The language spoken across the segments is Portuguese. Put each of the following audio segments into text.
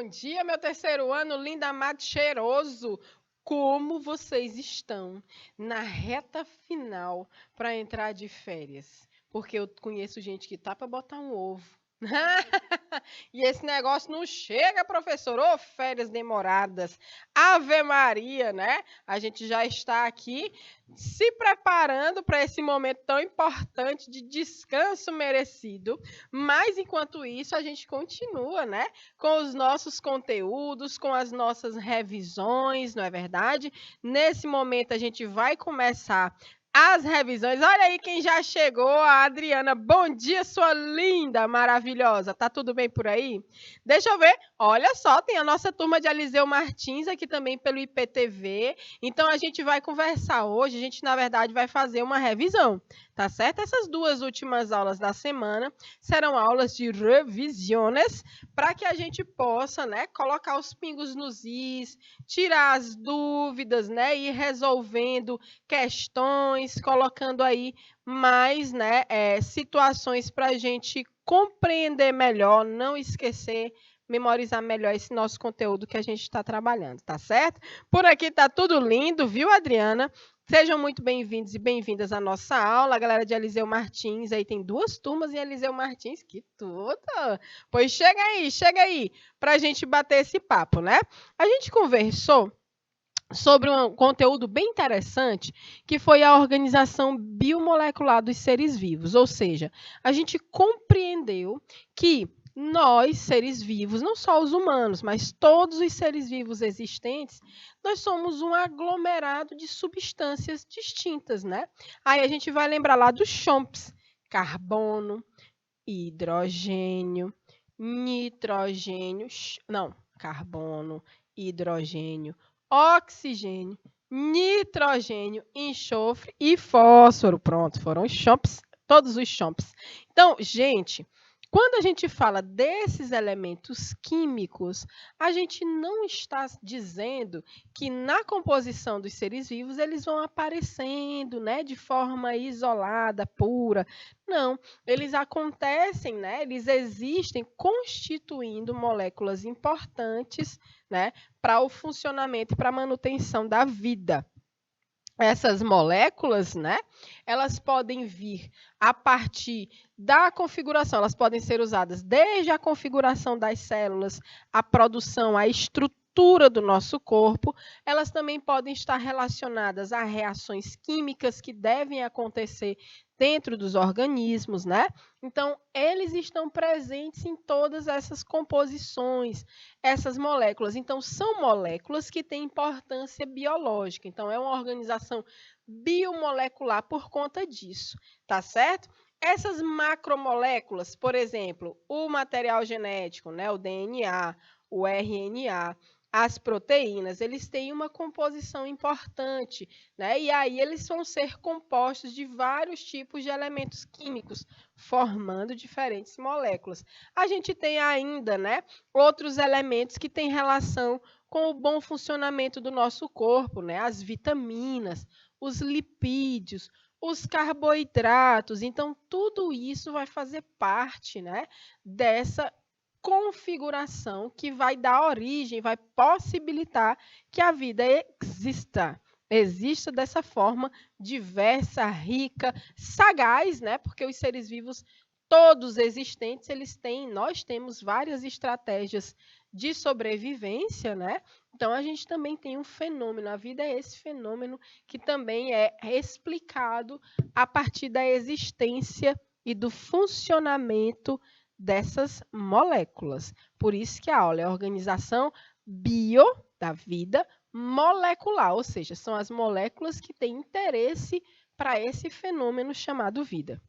dia, meu terceiro ano, lindo, amado, cheiroso. Como vocês estão na reta final para entrar de férias? Porque eu conheço gente que tá para botar um ovo. E esse negócio não chega, professor. Ô, férias demoradas. Ave Maria, né? A gente já está aqui se preparando para esse momento tão importante de descanso merecido. Mas enquanto isso, a gente continua, né, com os nossos conteúdos, com as nossas revisões, não é verdade? Nesse momento a gente vai começar as revisões. Olha aí quem já chegou, a Adriana. Bom dia, sua linda, maravilhosa. Tá tudo bem por aí? Deixa eu ver. Olha só, tem a nossa turma de Eliseu Martins aqui também pelo IPTV. Então a gente vai conversar hoje, a gente na verdade vai fazer uma revisão, tá certo? Essas duas últimas aulas da semana serão aulas de revisiones para que a gente possa, né, colocar os pingos nos is, tirar as dúvidas, né, ir resolvendo questões, colocando aí mais, né, situações para a gente compreender melhor, não esquecer, memorizar melhor esse nosso conteúdo que a gente está trabalhando, tá certo? Por aqui tá tudo lindo, viu, Adriana? Sejam muito bem-vindos e bem-vindas à nossa aula, a galera de Eliseu Martins, aí tem duas turmas em Eliseu Martins, que tudo! Pois chega aí, para a gente bater esse papo, né? A gente conversou sobre um conteúdo bem interessante, que foi a organização biomolecular dos seres vivos, ou seja, a gente compreendeu que nós, seres vivos, não só os humanos, mas todos os seres vivos existentes, nós somos um aglomerado de substâncias distintas, né? Aí a gente vai lembrar lá dos CHOMPs, carbono, hidrogênio, nitrogênio, não, carbono, hidrogênio, oxigênio, nitrogênio, enxofre e fósforo. Pronto, foram os CHOMPs, todos os CHOMPs. Então, gente, quando a gente fala desses elementos químicos, a gente não está dizendo que na composição dos seres vivos eles vão aparecendo, né, de forma isolada, pura. Não, eles acontecem, né, eles existem constituindo moléculas importantes, né, para o funcionamento e para a manutenção da vida. Essas moléculas, né, elas podem vir a partir da configuração, elas podem ser usadas desde a configuração das células, a produção, a estrutura do nosso corpo, elas também podem estar relacionadas a reações químicas que devem acontecer dentro dos organismos, né? Então, eles estão presentes em todas essas composições, essas moléculas. Então, são moléculas que têm importância biológica. Então, é uma organização biomolecular por conta disso, tá certo? Essas macromoléculas, por exemplo, o material genético, né, o DNA, o RNA, as proteínas, eles têm uma composição importante, né? E aí eles vão ser compostos de vários tipos de elementos químicos, formando diferentes moléculas. A gente tem ainda, né, outros elementos que têm relação com o bom funcionamento do nosso corpo, né? As vitaminas, os lipídios, os carboidratos. Então, tudo isso vai fazer parte, né, dessa configuração que vai dar origem, vai possibilitar que a vida exista dessa forma diversa, rica, sagaz, né? Porque os seres vivos todos existentes, nós temos várias estratégias de sobrevivência, né? Então a gente também tem um fenômeno, a vida é esse fenômeno que também é explicado a partir da existência e do funcionamento dessas moléculas. Por isso que a aula é a organização bio da vida molecular, ou seja, são as moléculas que têm interesse para esse fenômeno chamado vida.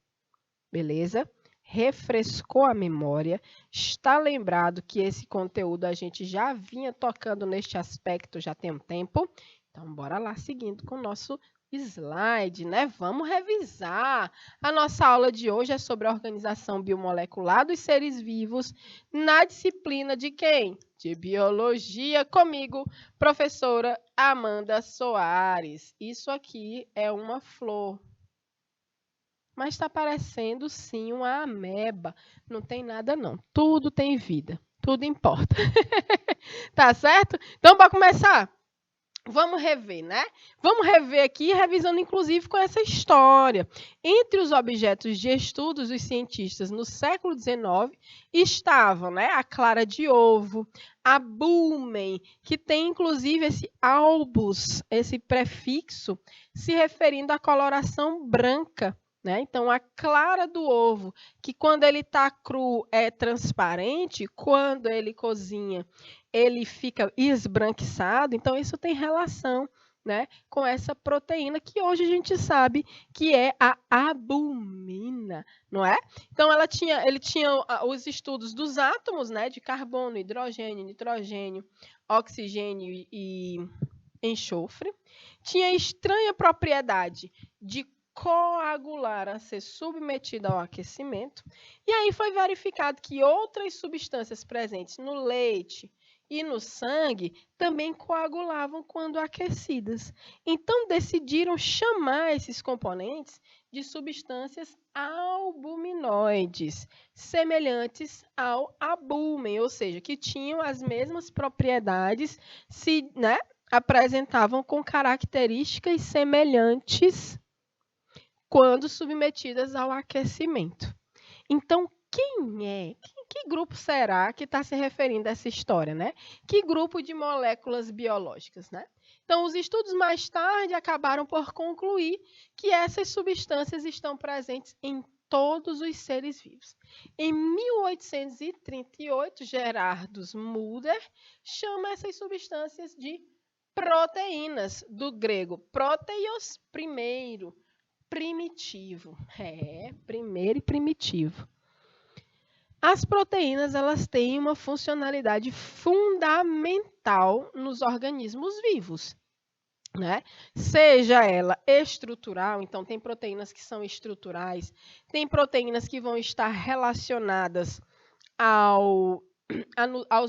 Beleza? Refrescou a memória, está lembrado que esse conteúdo a gente já vinha tocando neste aspecto já tem um tempo. Então, bora lá seguindo com o nosso slide, né? Vamos revisar. A nossa aula de hoje é sobre a organização biomolecular dos seres vivos na disciplina de quem? De biologia, comigo, professora Amanda Soares. Isso aqui é uma flor. Mas está parecendo sim uma ameba. Não tem nada não. Tudo tem vida. tudo importa. Tá certo? Então, para começar, vamos rever, né? Vamos rever aqui, revisando inclusive com essa história. Entre os objetos de estudos dos cientistas no século XIX estavam, né, a clara de ovo, a bulmen, que tem inclusive esse albus, esse prefixo, se referindo à coloração branca. Né? Então, a clara do ovo, que quando ele está cru é transparente, quando ele cozinha ele fica esbranquiçado, então isso tem relação, né, com essa proteína que hoje a gente sabe que é a albumina, não é? Então ele tinha os estudos dos átomos, né, de carbono, hidrogênio, nitrogênio, oxigênio e enxofre. Tinha a estranha propriedade de coagular a ser submetida ao aquecimento. E aí foi verificado que outras substâncias presentes no leite e no sangue também coagulavam quando aquecidas. Então, decidiram chamar esses componentes de substâncias albuminoides, semelhantes ao albúmen, ou seja, que tinham as mesmas propriedades, né, apresentavam com características semelhantes quando submetidas ao aquecimento. Então, que grupo será que está se referindo a essa história, né? Que grupo de moléculas biológicas, né? Então, os estudos mais tarde acabaram por concluir que essas substâncias estão presentes em todos os seres vivos. Em 1838, Gerardus Mulder chama essas substâncias de proteínas, do grego proteios, primeiro, primitivo. Primeiro e primitivo. As proteínas, elas têm uma funcionalidade fundamental nos organismos vivos, né? Seja ela estrutural, então tem proteínas que são estruturais, tem proteínas que vão estar relacionadas aos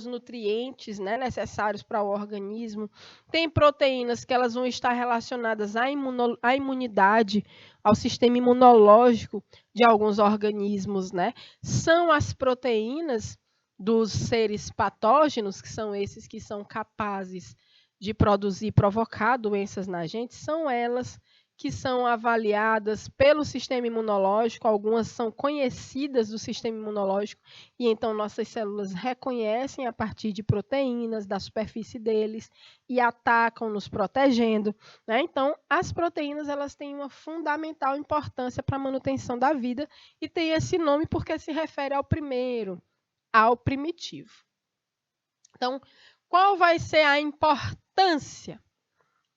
nutrientes, né, necessários para o organismo. Tem proteínas que elas vão estar relacionadas à imunidade, ao sistema imunológico de alguns organismos, né? São as proteínas dos seres patógenos, que são esses que são capazes de produzir, provocar doenças na gente, são elas que são avaliadas pelo sistema imunológico, algumas são conhecidas do sistema imunológico, e então nossas células reconhecem a partir de proteínas da superfície deles e atacam, nos protegendo, né? Então, as proteínas, elas têm uma fundamental importância para a manutenção da vida e tem esse nome porque se refere ao primeiro, ao primitivo. Então, qual vai ser a importância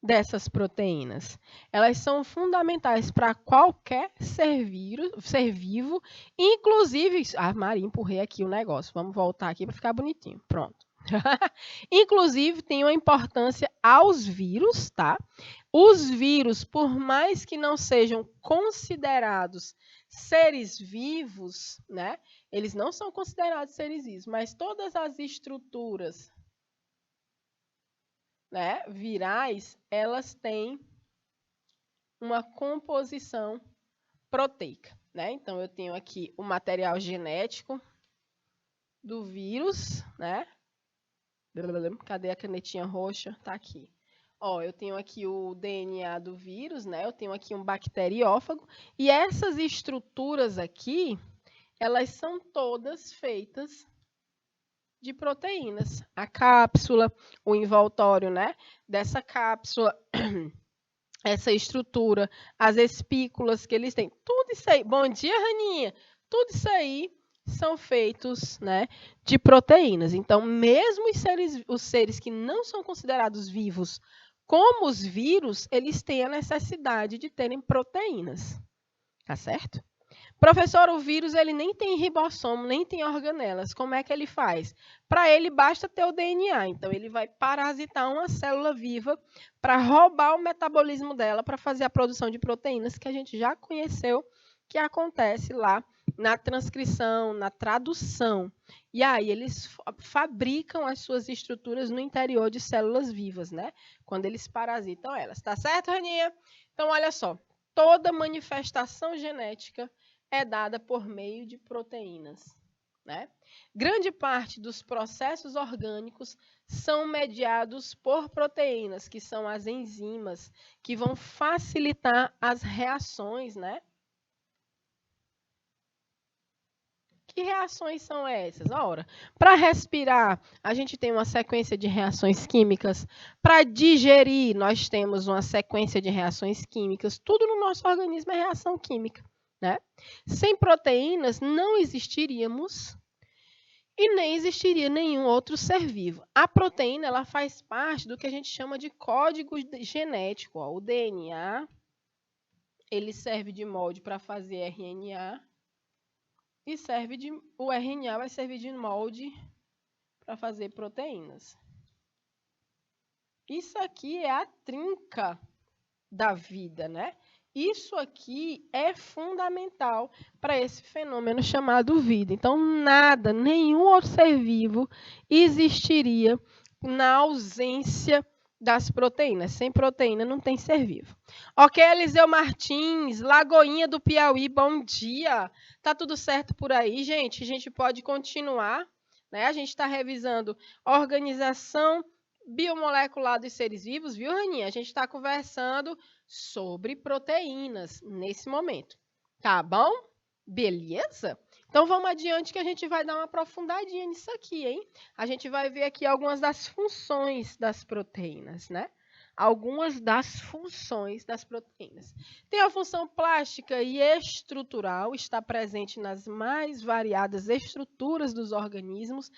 dessas proteínas? Elas são fundamentais para qualquer ser vivo, inclusive... Maria, empurrei aqui o negócio. Vamos voltar aqui para ficar bonitinho. Pronto. Inclusive, tem uma importância aos vírus, tá? Os vírus, por mais que não sejam considerados seres vivos, né? Eles não são considerados seres vivos, mas todas as estruturas, né, virais, elas têm uma composição proteica, né? Então, eu tenho aqui o material genético do vírus, né? Cadê a canetinha roxa? Tá aqui. Ó, eu tenho aqui o DNA do vírus, né? Eu tenho aqui um bacteriófago. E essas estruturas aqui, elas são todas feitas de proteínas. A cápsula, o envoltório, né, dessa cápsula, essa estrutura, as espículas que eles têm, tudo isso aí. Bom dia, Raninha! Tudo isso aí são feitos, né, de proteínas. Então, mesmo os seres que não são considerados vivos, como os vírus, eles têm a necessidade de terem proteínas. Tá certo? Professor, o vírus ele nem tem ribossomo, nem tem organelas. Como é que ele faz? Para ele basta ter o DNA. Então ele vai parasitar uma célula viva para roubar o metabolismo dela para fazer a produção de proteínas que a gente já conheceu que acontece lá na transcrição, na tradução. E aí eles fabricam as suas estruturas no interior de células vivas, né? Quando eles parasitam elas. Tá certo, Raninha? Então olha só, toda manifestação genética é dada por meio de proteínas. né? Grande parte dos processos orgânicos são mediados por proteínas, que são as enzimas, que vão facilitar as reações, né? Que reações são essas? Ora, para respirar, a gente tem uma sequência de reações químicas. Para digerir, nós temos uma sequência de reações químicas. Tudo no nosso organismo é reação química, né? Sem proteínas, não existiríamos e nem existiria nenhum outro ser vivo. A proteína, ela faz parte do que a gente chama de código genético. Ó. O DNA, ele serve de molde para fazer RNA. E o RNA vai servir de molde para fazer proteínas. Isso aqui é a trinca da vida, né? Isso aqui é fundamental para esse fenômeno chamado vida. Então, nada, nenhum outro ser vivo existiria na ausência das proteínas. Sem proteína não tem ser vivo. Ok, Eliseu Martins, Lagoinha do Piauí, bom dia. Tá tudo certo por aí, gente? A gente pode continuar, né? A gente está revisando organização biomolecular dos seres vivos, viu, Raninha? A gente está conversando sobre proteínas nesse momento. Tá bom? Beleza? Então, vamos adiante que a gente vai dar uma aprofundadinha nisso aqui, hein? A gente vai ver aqui algumas das funções das proteínas, né? Algumas das funções das proteínas. Tem a função plástica e estrutural, está presente nas mais variadas estruturas dos organismos,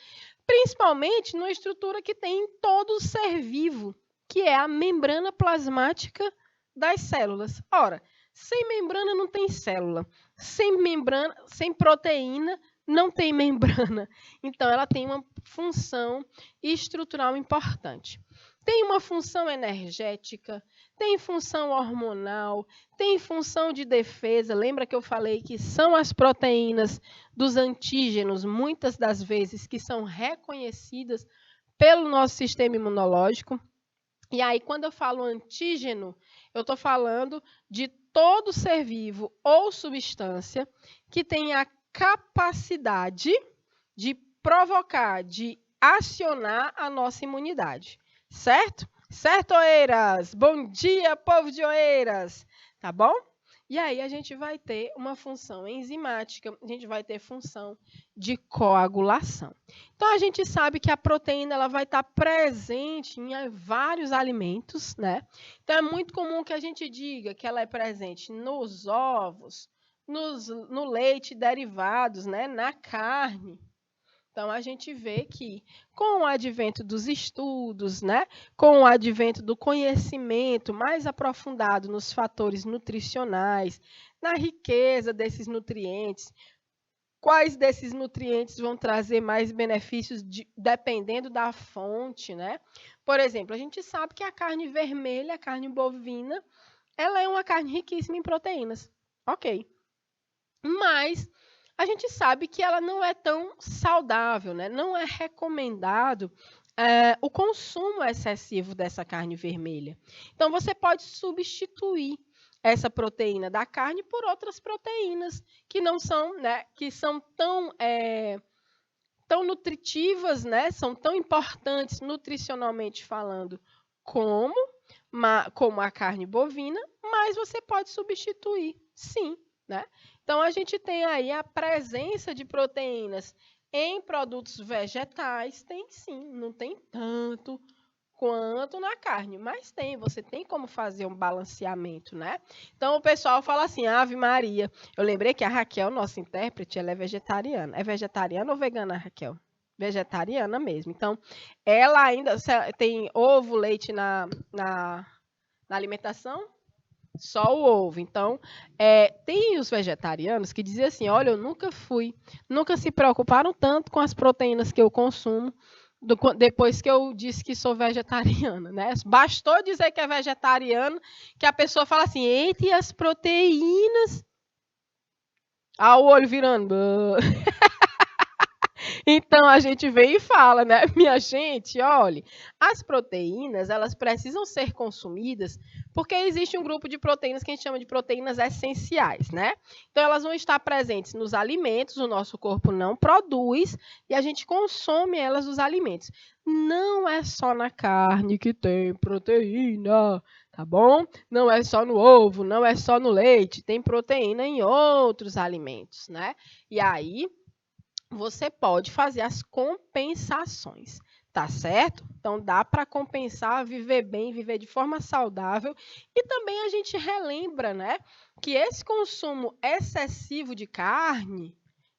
principalmente numa estrutura que tem em todo ser vivo, que é a membrana plasmática das células. Ora, sem membrana não tem célula. Sem proteína, não tem membrana. Então, ela tem uma função estrutural importante. Tem uma função energética, tem função hormonal, tem função de defesa. Lembra que eu falei que são as proteínas dos antígenos, muitas das vezes, que são reconhecidas pelo nosso sistema imunológico. E aí, quando eu falo antígeno, eu estou falando de todo ser vivo ou substância que tem a capacidade de provocar, de acionar a nossa imunidade. Certo? Certo, Oeiras? Bom dia, povo de Oeiras! Tá bom? E aí a gente vai ter uma função enzimática, a gente vai ter função de coagulação. Então, a gente sabe que a proteína ela vai estar presente em vários alimentos, né? Então, é muito comum que a gente diga que ela é presente nos ovos, no leite derivados, né? Na carne. Então, a gente vê que, com o advento dos estudos, né, com o advento do conhecimento mais aprofundado nos fatores nutricionais, na riqueza desses nutrientes, quais desses nutrientes vão trazer mais benefícios dependendo da fonte, né? Por exemplo, a gente sabe que a carne vermelha, a carne bovina, ela é uma carne riquíssima em proteínas. Ok. Mas a gente sabe que ela não é tão saudável, né? Não é recomendado o consumo excessivo dessa carne vermelha. Então, você pode substituir essa proteína da carne por outras proteínas que não são, né? Que são tão nutritivas, né? São tão importantes nutricionalmente falando como a carne bovina, mas você pode substituir, sim, né? Então, a gente tem aí a presença de proteínas em produtos vegetais, tem sim, não tem tanto quanto na carne, mas tem, você tem como fazer um balanceamento, né? Então, o pessoal fala assim, Ave Maria. Eu lembrei que a Raquel, nossa intérprete, ela é vegetariana. É vegetariana ou vegana, Raquel? Vegetariana mesmo. Então, ela ainda tem ovo, leite na alimentação? Só o ovo. Então, tem os vegetarianos que dizem assim, olha, eu nunca se preocuparam tanto com as proteínas que eu consumo depois que eu disse que sou vegetariana, né? Bastou dizer que é vegetariano que a pessoa fala assim, eita, e as proteínas? Ah, o olho virando. Então a gente vem e fala, né, minha gente, olhe, as proteínas, elas precisam ser consumidas porque existe um grupo de proteínas que a gente chama de proteínas essenciais, né? Então elas vão estar presentes nos alimentos, o nosso corpo não produz e a gente consome elas dos alimentos. Não é só na carne que tem proteína, tá bom? Não é só no ovo, não é só no leite, tem proteína em outros alimentos, né? E aí você pode fazer as compensações, tá certo? Então dá para compensar, viver bem, viver de forma saudável e também a gente relembra, né, que esse consumo excessivo de carne,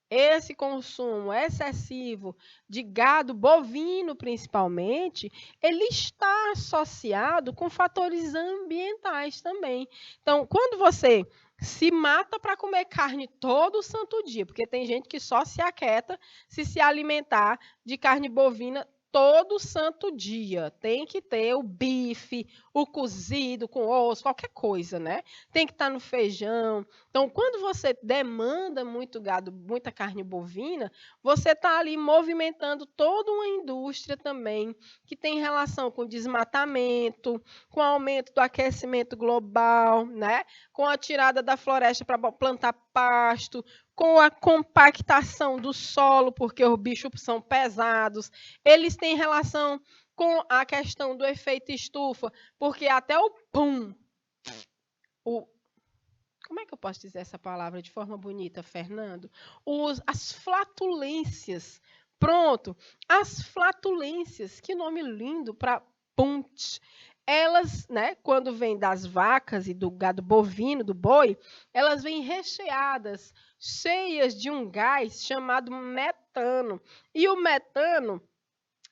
esse consumo excessivo de gado bovino, principalmente, ele está associado com fatores ambientais também. Então, quando você se mata para comer carne todo santo dia, porque tem gente que só se aquieta se alimentar de carne bovina todo santo dia. Tem que ter o bife, o cozido com osso, qualquer coisa, né? Tem que estar no feijão. Então, quando você demanda muito gado, muita carne bovina, você está ali movimentando toda uma indústria também que tem relação com desmatamento, com o aumento do aquecimento global, né? Com a tirada da floresta para plantar pasto, com a compactação do solo, porque os bichos são pesados. Eles têm relação com a questão do efeito estufa, porque até o pum, o, como é que eu posso dizer essa palavra de forma bonita, Fernando? As flatulências. Pronto, as flatulências, que nome lindo para punch. Elas, né, quando vêm das vacas e do gado bovino, do boi, elas vêm recheadas, cheias de um gás chamado metano. E o metano,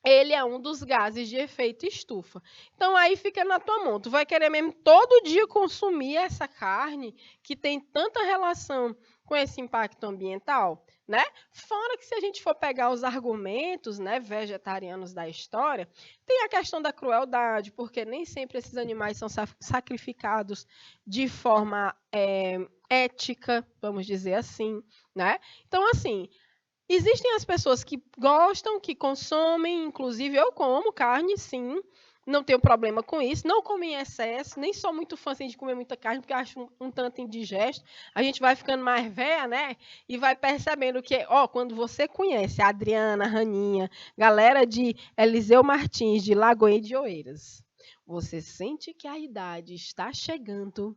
ele é um dos gases de efeito estufa. Então, aí fica na tua mão. Tu vai querer mesmo todo dia consumir essa carne que tem tanta relação com esse impacto ambiental, né? Fora que se a gente for pegar os argumentos, né, vegetarianos da história, tem a questão da crueldade, porque nem sempre esses animais são sacrificados de forma ética, vamos dizer assim, né? Então, assim, existem as pessoas que gostam, que consomem, inclusive eu como carne, sim, não tenho problema com isso, não como em excesso, nem sou muito fã assim, de comer muita carne, porque acho um tanto indigesto. A gente vai ficando mais velha, né? E vai percebendo que, ó, quando você conhece a Adriana, a Raninha, galera de Eliseu Martins, de Lagoinha de Oeiras, você sente que a idade está chegando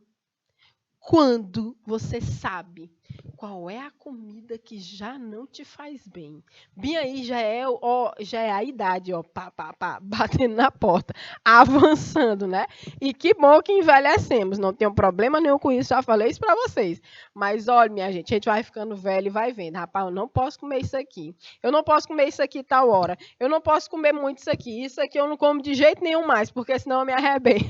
quando você sabe qual é a comida que já não te faz bem. Bem aí já é a idade, ó, pá, pá, pá, batendo na porta, avançando, né? E que bom que envelhecemos, não tenho problema nenhum com isso, já falei isso para vocês. Mas olha, minha gente, a gente vai ficando velho e vai vendo. Rapaz, eu não posso comer isso aqui. Eu não posso comer isso aqui tal hora. Eu não posso comer muito isso aqui. Isso aqui eu não como de jeito nenhum mais, porque senão eu me arrebento.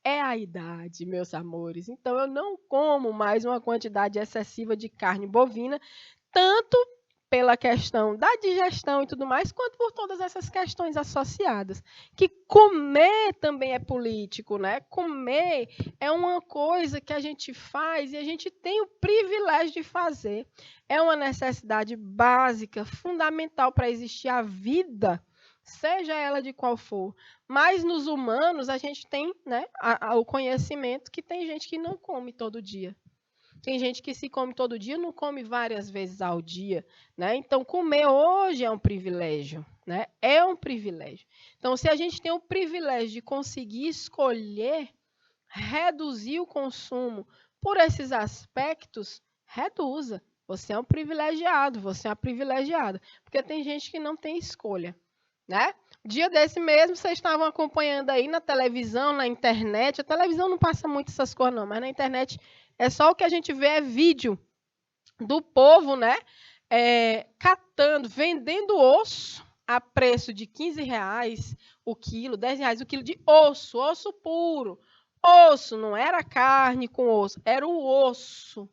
É a idade, meus amores. Então, eu não como mais uma quantidade excessiva de carne bovina, tanto pela questão da digestão e tudo mais, quanto por todas essas questões associadas. Que comer também é político, né? Comer é uma coisa que a gente faz e a gente tem o privilégio de fazer. É uma necessidade básica, fundamental para existir a vida, seja ela de qual for. Mas nos humanos a gente tem, né, o conhecimento que tem gente que não come todo dia. Tem gente que se come todo dia, não come várias vezes ao dia, né? Então comer hoje é um privilégio, né? É um privilégio. Então se a gente tem o privilégio de conseguir escolher reduzir o consumo por esses aspectos, reduza. Você é um privilegiado, você é uma privilegiada, porque tem gente que não tem escolha, né? Dia desse mesmo, vocês estavam acompanhando aí na televisão, na internet. A televisão não passa muito essas coisas, não, mas na internet é só o que a gente vê é vídeo do povo, né? Catando, vendendo osso a preço de R$ 15 o quilo, R$ 10 o quilo de osso, osso puro. Osso, não era carne com osso, era o osso.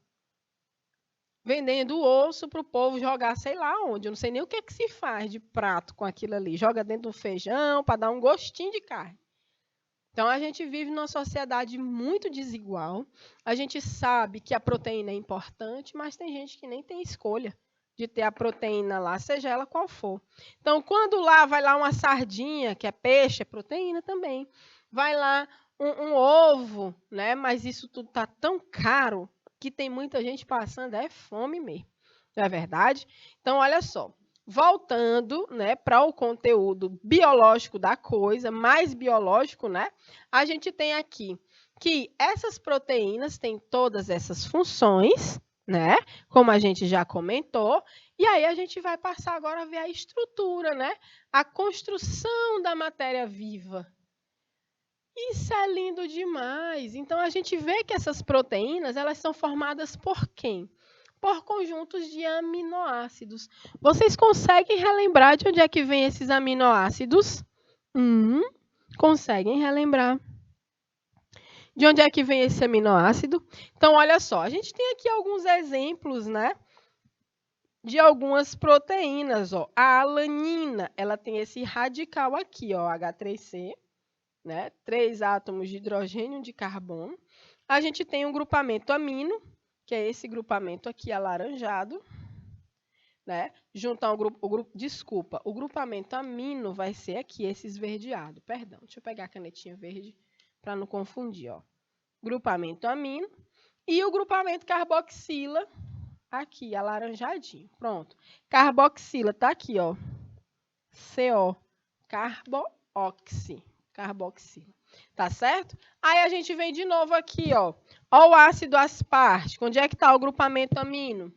Vendendo o osso para o povo jogar, sei lá onde. Eu não sei nem o que se faz de prato com aquilo ali. Joga dentro do feijão para dar um gostinho de carne. Então, a gente vive numa sociedade muito desigual. A gente sabe que a proteína é importante, mas tem gente que nem tem escolha, de ter a proteína lá, seja ela qual for. Então, quando lá vai lá uma sardinha, que é peixe, é proteína também. Vai lá um ovo, né? Mas isso tudo tá tão caro que tem muita gente passando fome mesmo. Não é verdade? Então, olha só. Voltando, né, para o conteúdo biológico da coisa, mais biológico, né? A gente tem aqui que essas proteínas têm todas essas funções, né? Como a gente já comentou, e aí a gente vai passar agora a ver a estrutura, né? A construção da matéria viva. Isso é lindo demais. Então a gente vê que essas proteínas, elas são formadas por quem? Por conjuntos de aminoácidos. Vocês conseguem relembrar de onde é que vem esses aminoácidos? Conseguem relembrar. De onde é que vem esse aminoácido? Então, olha só, a gente tem aqui alguns exemplos, né? De algumas proteínas, ó. A alanina, ela tem esse radical aqui, ó, H3C, né? 3 átomos de hidrogênio de carbono. A gente tem um grupamento amino, que é esse grupamento aqui alaranjado, né? Junto ao o grupamento amino vai ser aqui esse esverdeado. Perdão, deixa eu pegar a canetinha verde para não confundir, ó. Grupamento amino e o grupamento carboxila aqui, alaranjadinho. Pronto. Carboxila tá aqui, ó. CO, carboxila. Tá certo? Aí a gente vem de novo aqui, ó. Ó o ácido aspartico. Onde é que tá o grupamento amino?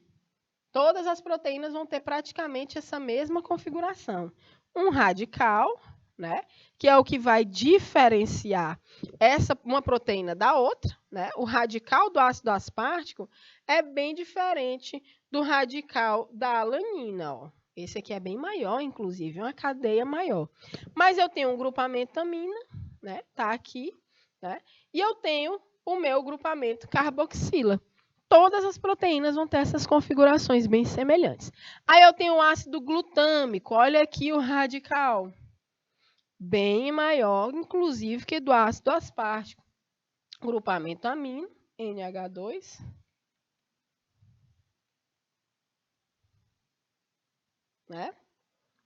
Todas as proteínas vão ter praticamente essa mesma configuração. Um radical, né? Que é o que vai diferenciar uma proteína da outra, né? O radical do ácido aspartico é bem diferente do radical da alanina, ó. Esse aqui é bem maior, inclusive, uma cadeia maior. Mas eu tenho um grupamento amina, né? Tá aqui, né? E eu tenho o meu grupamento carboxila. Todas as proteínas vão ter essas configurações bem semelhantes. Aí eu tenho o ácido glutâmico, olha aqui o radical. Bem maior, inclusive, que do ácido aspartico. Grupamento amino, NH2. Né?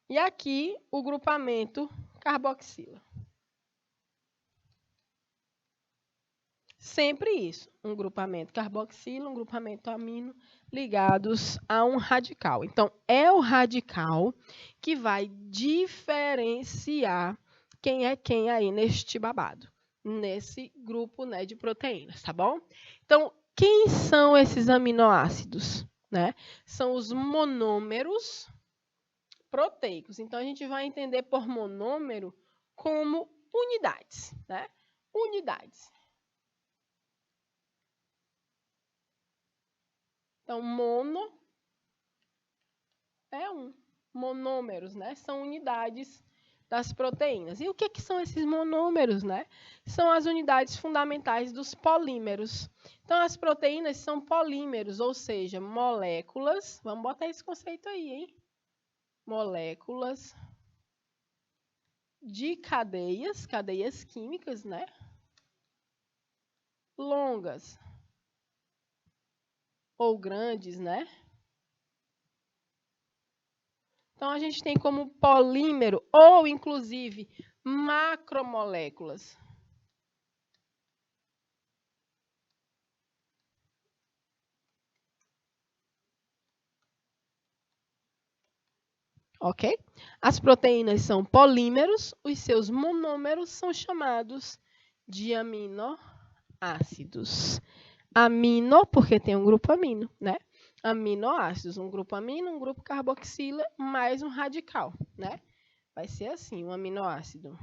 E aqui o grupamento carboxila. Sempre isso, um grupamento carboxila, um grupamento amino ligados a um radical. Então, é o radical que vai diferenciar quem é quem aí neste babado, nesse grupo, né, de proteínas, tá bom? Então, quem são esses aminoácidos? Né? São os monômeros proteicos. Então, a gente vai entender por monômero como unidades, né? Unidades. Então, mono é monômeros, né? São unidades das proteínas. E o que são esses monômeros, né? São as unidades fundamentais dos polímeros. Então, as proteínas são polímeros, ou seja, moléculas. Vamos botar esse conceito aí, hein? Moléculas de cadeias químicas, né? Longas ou grandes, né? Então, a gente tem como polímero, ou inclusive macromoléculas. Ok? As proteínas são polímeros, os seus monômeros são chamados de aminoácidos. Amino, porque tem um grupo amino, né? Aminoácidos, um grupo amino, um grupo carboxila, mais um radical, né? Vai ser assim, um aminoácido.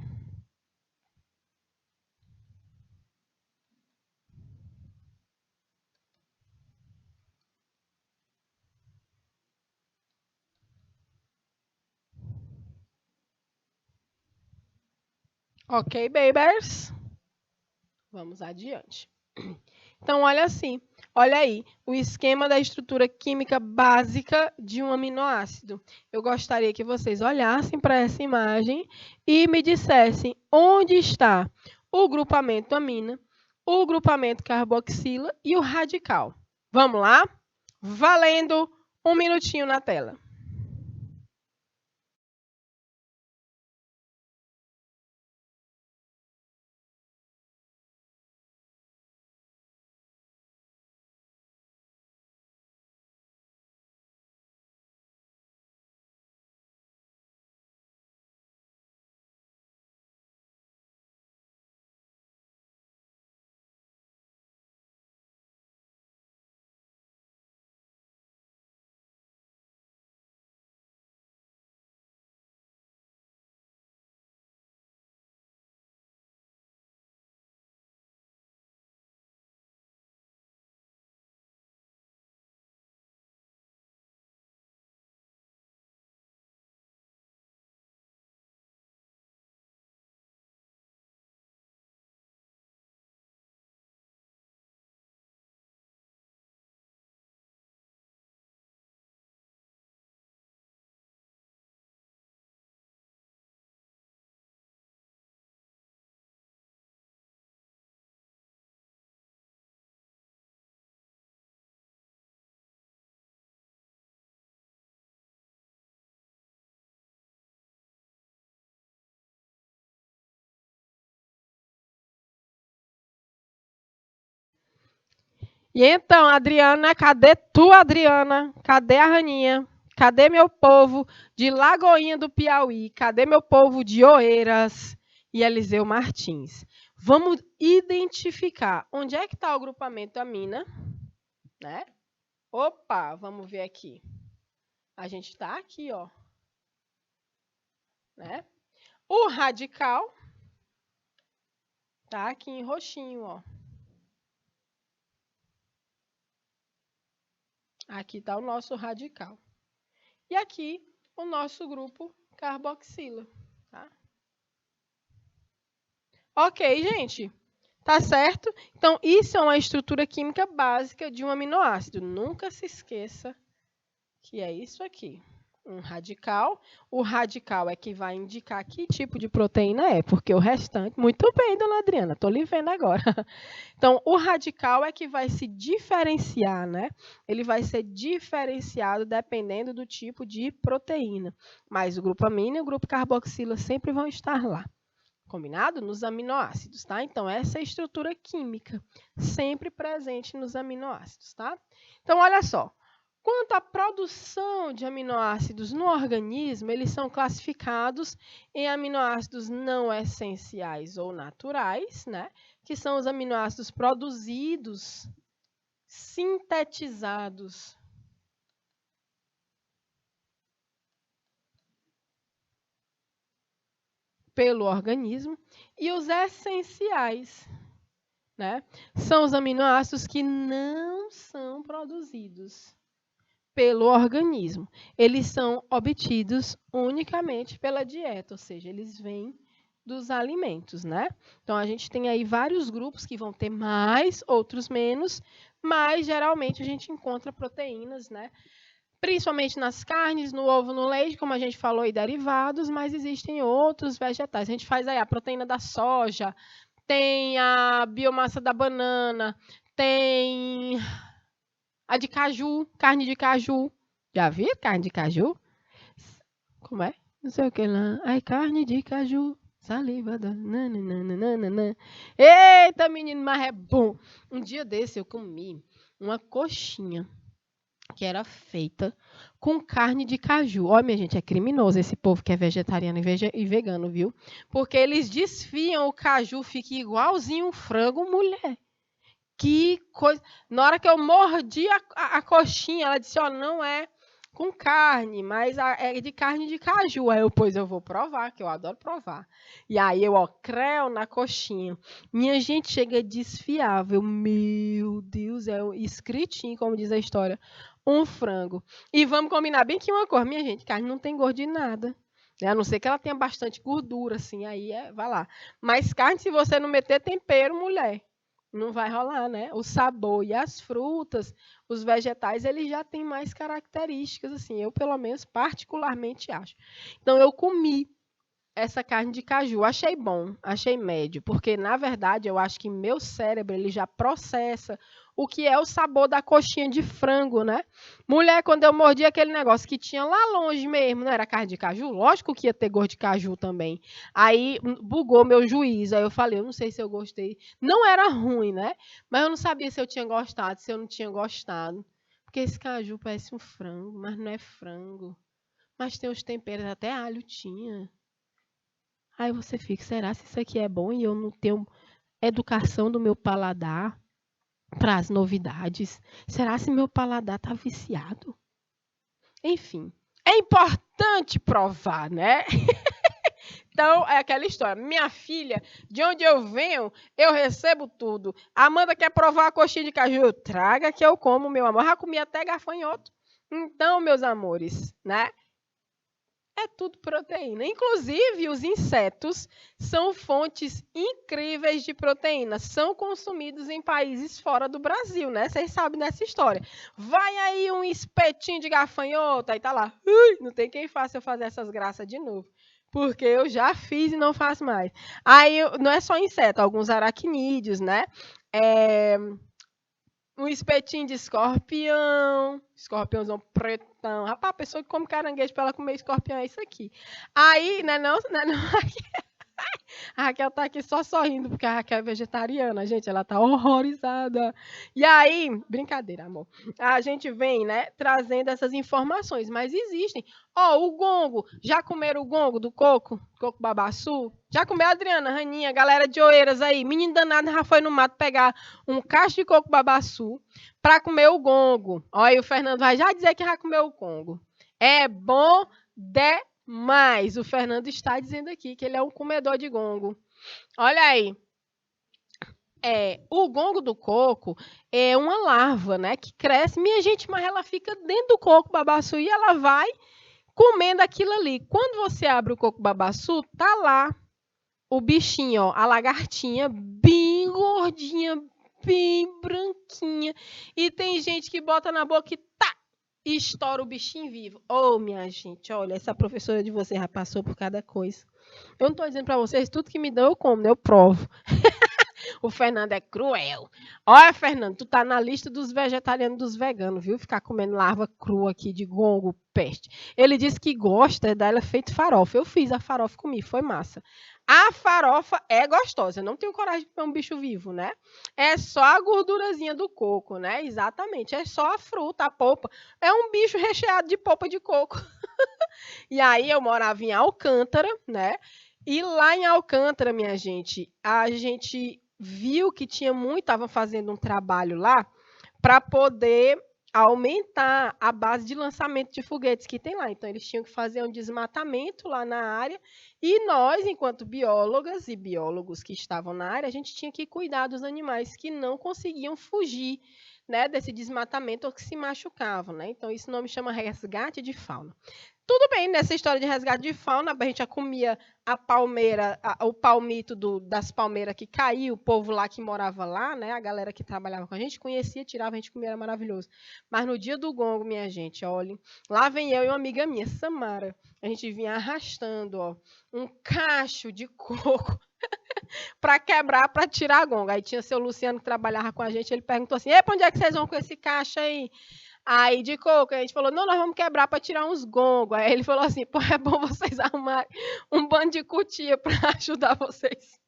Ok, babies? Vamos adiante. Então, olha aí, o esquema da estrutura química básica de um aminoácido. Eu gostaria que vocês olhassem para essa imagem e me dissessem onde está o grupamento amina, o grupamento carboxila e o radical. Vamos lá? Valendo! Um minutinho na tela. E então, Adriana, cadê tu, Adriana? Cadê a Raninha? Cadê meu povo de Lagoinha do Piauí? Cadê meu povo de Oeiras e Eliseu Martins? Vamos identificar onde é que está o grupamento amina, né? Opa, vamos ver aqui. A gente está aqui, ó, né? O radical tá aqui em roxinho, ó. Aqui está o nosso radical. E aqui o nosso grupo carboxila, tá? Ok, gente. Tá certo? Então, isso é uma estrutura química básica de um aminoácido. Nunca se esqueça que é isso aqui. Um radical. O radical é que vai indicar que tipo de proteína é, porque o restante... Muito bem, dona Adriana, estou lhe vendo agora. Então, o radical é que vai se diferenciar, né? Ele vai ser diferenciado dependendo do tipo de proteína. Mas o grupo amino e o grupo carboxila sempre vão estar lá. Combinado? Nos aminoácidos, tá? Então, essa é a estrutura química, sempre presente nos aminoácidos, tá? Então, olha só. Quanto à produção de aminoácidos no organismo, eles são classificados em aminoácidos não essenciais ou naturais, né? Que são os aminoácidos produzidos, sintetizados pelo organismo, e os essenciais, né? São os aminoácidos que não são produzidos pelo organismo. Eles são obtidos unicamente pela dieta, ou seja, eles vêm dos alimentos, né? Então, a gente tem aí vários grupos que vão ter mais, outros menos, mas geralmente a gente encontra proteínas, né? Principalmente nas carnes, no ovo, no leite, como a gente falou, e derivados, mas existem outros vegetais. A gente faz aí a proteína da soja, tem a biomassa da banana, tem a de caju, carne de caju. Já viu carne de caju? Como é? Não sei o que lá. Ai, carne de caju, saliva da... Nananana. Eita, menino, mas é bom. Um dia desse eu comi uma coxinha que era feita com carne de caju. Olha, minha gente, é criminoso esse povo que é vegetariano e vegano, viu? Porque eles desfiam o caju, fica igualzinho um frango, mulher. Que coisa. Na hora que eu mordi a coxinha, ela disse: ó, não é com carne, mas é de carne de caju. Aí eu, pois eu vou provar, que eu adoro provar. E aí eu, ó, creu na coxinha. Minha gente, chega desfiável. Meu Deus, é escritinho, como diz a história. Um frango. E vamos combinar bem que uma coisa, minha gente, carne não tem gosto de nada. A não ser que ela tenha bastante gordura, assim, aí vai lá. Mas carne, se você não meter tempero, mulher, não vai rolar, né? O sabor e as frutas, os vegetais, eles já têm mais características, assim, eu pelo menos particularmente acho. Então eu comi essa carne de caju. Achei bom, achei médio, porque na verdade eu acho que meu cérebro ele já processa o que é o sabor da coxinha de frango, né? Mulher, quando eu mordi aquele negócio que tinha lá longe mesmo, não era carne de caju? Lógico que ia ter gosto de caju também. Aí bugou meu juízo. Aí eu falei, eu não sei se eu gostei. Não era ruim, né? Mas eu não sabia se eu tinha gostado, se eu não tinha gostado. Porque esse caju parece um frango, mas não é frango. Mas tem os temperos, até alho tinha. Aí você fica, será se isso aqui é bom e eu não tenho educação do meu paladar para as novidades? Será se meu paladar tá viciado? Enfim, é importante provar, né? Então, é aquela história. Minha filha, de onde eu venho, eu recebo tudo. Amanda quer provar a coxinha de caju? Traga que eu como, meu amor. Já comi até gafanhoto. Então, meus amores, né? É tudo proteína. Inclusive, os insetos são fontes incríveis de proteína. São consumidos em países fora do Brasil, né? Vocês sabem dessa história. Vai aí um espetinho de gafanhoto, aí tá lá. Não tem quem faça eu fazer essas graças de novo. Porque eu já fiz e não faço mais. Aí não é só inseto, alguns aracnídeos, né? É, um espetinho de escorpião, escorpiãozão pretão. Rapaz, a pessoa que come caranguejo para ela comer escorpião é isso aqui. Aí, não. A Raquel tá aqui só sorrindo, porque a Raquel é vegetariana, gente, ela tá horrorizada. E aí, brincadeira, amor. A gente vem, né, trazendo essas informações, mas existem. Ó, o gongo, já comeram o gongo do coco? Coco babaçu? Já comeu, Adriana, Raninha, galera de Oeiras aí? Menino danado já foi no mato pegar um cacho de coco babaçu pra comer o gongo. Ó, aí o Fernando vai já dizer que já comeu o gongo. É bom demais. O Fernando está dizendo aqui que ele é um comedor de gongo. Olha aí. O gongo do coco é uma larva, né, que cresce. Minha gente, mas ela fica dentro do coco babaçu e ela vai comendo aquilo ali. Quando você abre o coco babaçu, tá lá o bichinho, ó, a lagartinha bem gordinha, bem branquinha. E tem gente que bota na boca e tá, e estoura o bichinho vivo. Ô, minha gente, olha, essa professora de vocês já passou por cada coisa. Eu não tô dizendo pra vocês, tudo que me dão eu como, né? Eu provo. O Fernando é cruel. Olha, Fernando, tu tá na lista dos vegetarianos, dos veganos, viu? Ficar comendo larva crua aqui de gongo, peste. Ele disse que gosta dela feito farofa. Eu fiz a farofa, comi, foi massa. A farofa é gostosa. Eu não tenho coragem de comer um bicho vivo, né? É só a gordurazinha do coco, né? Exatamente. É só a fruta, a polpa. É um bicho recheado de polpa de coco. E aí eu morava em Alcântara, né? E lá em Alcântara, minha gente, a gente viu que tinha muito, estavam fazendo um trabalho lá para poder aumentar a base de lançamento de foguetes que tem lá. Então, eles tinham que fazer um desmatamento lá na área e nós, enquanto biólogas e biólogos que estavam na área, a gente tinha que cuidar dos animais que não conseguiam fugir, né, desse desmatamento ou que se machucavam, né? Então, isso nome chama resgate de fauna. Tudo bem, nessa história de resgate de fauna, a gente já comia a palmeira, o palmito das palmeiras que caiu, o povo lá que morava lá, né? A galera que trabalhava com a gente conhecia, tirava, a gente comia, era maravilhoso. Mas no dia do gongo, minha gente, olhem, lá vem eu e uma amiga minha, Samara. A gente vinha arrastando, ó, um cacho de coco para quebrar, para tirar a gonga. Aí tinha seu Luciano que trabalhava com a gente, ele perguntou assim: "Ei, para onde é que vocês vão com esse cacho aí?" Aí de coco, a gente falou, não, nós vamos quebrar para tirar uns gongos. Aí ele falou assim, pô, é bom vocês arrumarem um bando de cutia para ajudar vocês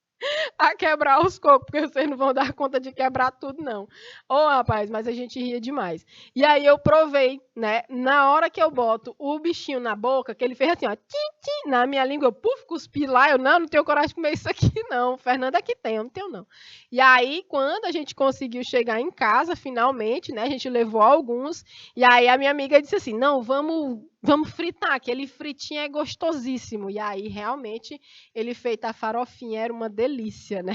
a quebrar os cocos, porque vocês não vão dar conta de quebrar tudo, não. Ô, rapaz, mas a gente ria demais. E aí eu provei, né? Na hora que eu boto o bichinho na boca, que ele fez assim, ó, tim, tim, na minha língua, eu puf, cuspi lá, eu não tenho coragem de comer isso aqui, não. Fernanda aqui tem, eu não tenho, não. E aí, quando a gente conseguiu chegar em casa, finalmente, né? A gente levou alguns, e aí a minha amiga disse assim, não, vamos fritar, aquele fritinho é gostosíssimo. E aí, realmente, ele feito a farofinha, era uma delícia, né?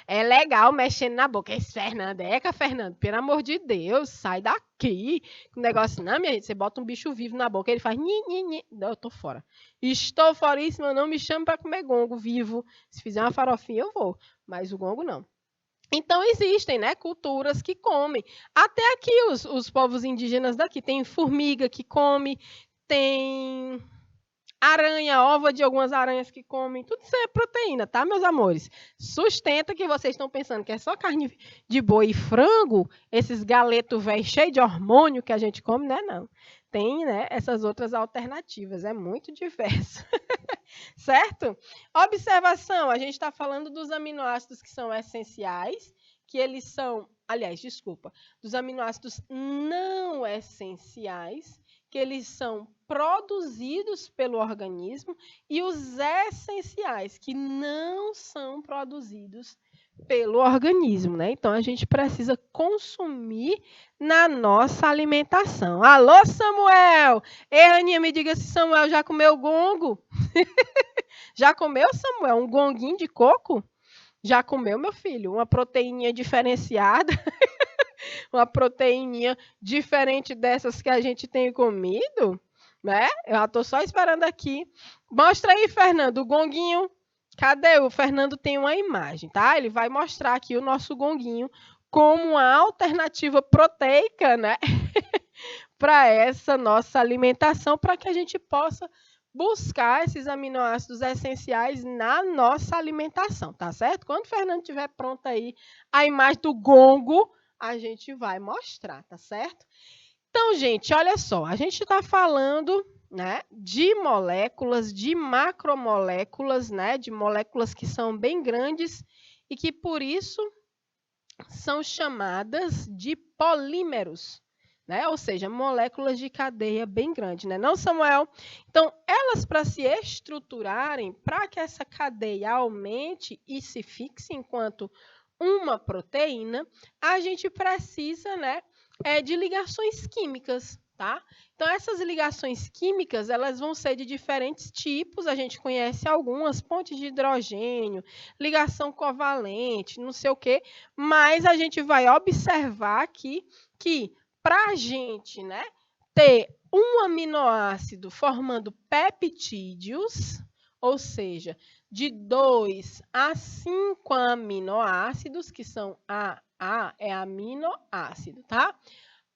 É legal mexendo na boca. Esse Fernando, Fernando, pelo amor de Deus, sai daqui. O negócio, não, minha gente, você bota um bicho vivo na boca, ele faz nhi, nhi, nhi. Não, eu tô fora. Estou foríssima, não me chame para comer gongo vivo. Se fizer uma farofinha, eu vou, mas o gongo não. Então, existem, né, culturas que comem. Até aqui, os povos indígenas daqui. Tem formiga que come, tem aranha, ova de algumas aranhas que comem, tudo isso é proteína, tá, meus amores? Sustenta que vocês estão pensando que é só carne de boi e frango, esses galetos velhos cheios de hormônio que a gente come, né? Não. Tem, né, essas outras alternativas, é muito diverso. Certo? Observação, a gente está falando dos aminoácidos que são essenciais, que eles são, aliás, desculpa, dos aminoácidos não essenciais, que eles são produzidos pelo organismo, e os essenciais, que não são produzidos pelo organismo, né? Então, a gente precisa consumir na nossa alimentação. Alô, Samuel! Ei, Aninha, me diga se Samuel já comeu gongo. Já comeu, Samuel, um gonguinho de coco? Já comeu, meu filho? Uma proteininha diferenciada? Uma proteininha diferente dessas que a gente tem comido? Né? Eu já estou só esperando aqui. Mostra aí, Fernando, o gonguinho. Cadê? O Fernando tem uma imagem, tá? Ele vai mostrar aqui o nosso gonguinho como uma alternativa proteica, né? Para essa nossa alimentação, para que a gente possa buscar esses aminoácidos essenciais na nossa alimentação, tá certo? Quando o Fernando estiver pronto aí, a imagem do gongo, a gente vai mostrar, tá certo? Então, gente, olha só, a gente está falando, né, de moléculas, de macromoléculas, né, de moléculas que são bem grandes e que, por isso, são chamadas de polímeros, né? Ou seja, moléculas de cadeia bem grande, né? Não, Samuel? Então, elas, para se estruturarem, para que essa cadeia aumente e se fixe enquanto uma proteína, a gente precisa, né, de ligações químicas, tá? Então, essas ligações químicas, elas vão ser de diferentes tipos, a gente conhece algumas, pontes de hidrogênio, ligação covalente, não sei o quê, mas a gente vai observar aqui que para a gente, né, ter um aminoácido formando peptídeos, ou seja, de 2 a 5 aminoácidos, que são A é aminoácido, tá?